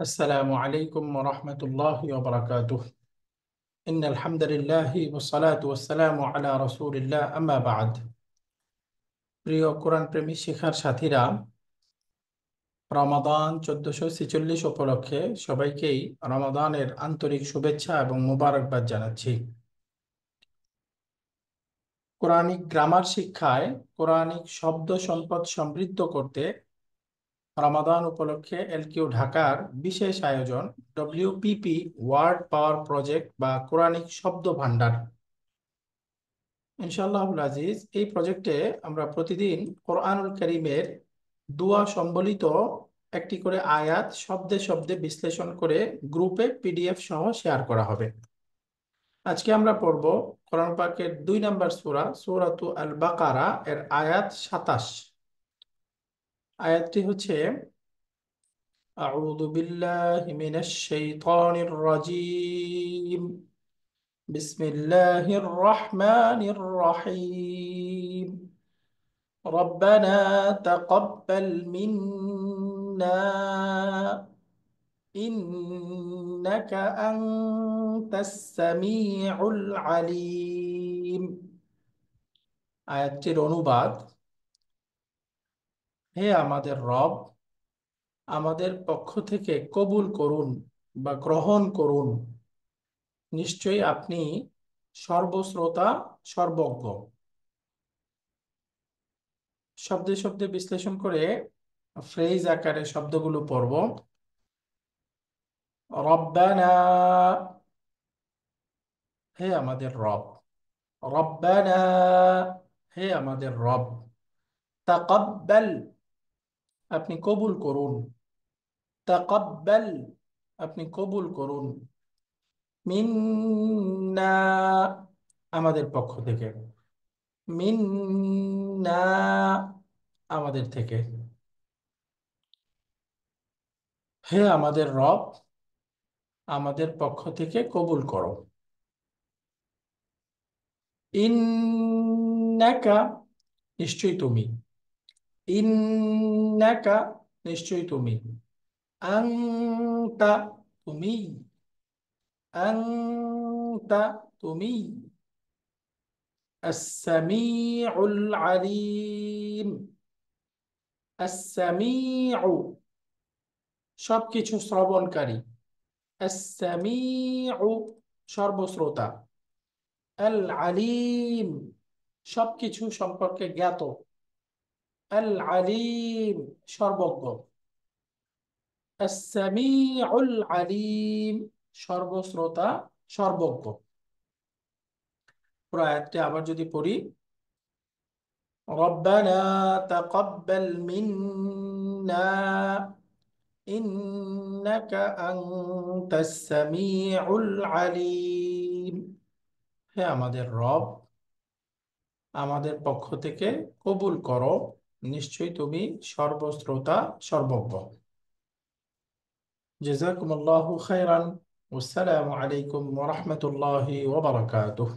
আসসালামু আলাইকুম ওয়া রাহমাতুল্লাহি ওয়া বারাকাতুহু। ইন্নাল হামদুলিল্লাহি ওয়াস সালাতু ওয়াস সালামু আলা রাসূলিল্লাহ, আম্মা বা'দ। প্রিয় কোরআন প্রেমী শিক্ষার সাথীরা, রমাদান 1446 উপলক্ষে সবাইকেই রমাদানের আন্তরিক শুভেচ্ছা এবং মোবারকবাদ জানাচ্ছি। কোরআনিক গ্রামার শিক্ষায় কোরআনিক শব্দ সম্পদ সমৃদ্ধ করতে রমাদান উপলক্ষে এলকিউ ঢাকার বিশেষ আয়োজন ডব্লিউপিপি ওয়ার্ড পাওয়ার প্রজেক্ট বা কোরআনিক শব্দ ভান্ডার। ইনশাআল্লাহুল আজিজ, এই প্রজেক্টে আমরা প্রতিদিন কোরআনুল কারীমের দুয়া সম্বলিত একটি করে আয়াত শব্দে শব্দে বিশ্লেষণ করে গ্রুপে পিডিএফ সহ শেয়ার করা হবে। আজকে আমরা পড়ব কোরআন পাকের 2 নম্বর সূরা সূরাতু আল বাকারা এর আয়াত 27। আয়াতটি হচ্ছে: আউযু বিল্লাহি মিনাশ শাইতানির রাজীম, বিসমিল্লাহির রহমানির রহিম, ربنا تقبل منا إنك أنت السميع العليم। আয়াতটির অনুবাদ: হে আমাদের রব, আমাদের পক্ষ থেকে কবুল করুন বা গ্রহণ করুন, নিশ্চয়ই আপনি সর্বশ্রোতা, সর্বজ্ঞ। শব্দে শব্দে বিশ্লেষণ করে ফ্রেজ আকারে শব্দগুলো পড়ব। রব্বানা, হে আমাদের রব। রব্বানা, হে আমাদের রব। তাকাব্বাল, আপনি কবুল করুন। তাকাব্বাল, আপনি কবুল করুন। মিন্না, আমাদের পক্ষ থেকে। মিন্না, আমাদের থেকে। হে আমাদের রব, আমাদের পক্ষ থেকে কবুল করো। ইন্নাকা, নিশ্চয়ই তুমি। ইন্নাকা, নিশ্চয়ই তুমি। আংতা, তুমি। আংতা, তুমি। আস-সামিউল আলিম, আস-সামিউ, সবকিছু শ্রবণকারী। আস-সামিউ, সর্বশ্রোতা। আল আলিম, সবকিছু সম্পর্কে জ্ঞাত। আল আলিম, সর্বজ্ঞ। আস-সামিউল আলিম, সর্বশ্রোতা, সর্বজ্ঞ। পুরো আয়াতটি আবার যদি পড়ি: রব্বানা তাকাব্বাল মিন্না ইন্নাকা আনতাস সামিউল আলিম। হে আমাদের রব, আমাদের পক্ষ থেকে কবুল করো, নিশ্চয়ই তুমি সর্বশ্রোতা, সর্বজ্ঞ। জাযাকুমুল্লাহু খাইরান। ওয়াসসালামু আলাইকুম ওয়া রাহমাতুল্লাহি ওয়া বারাকাতুহু।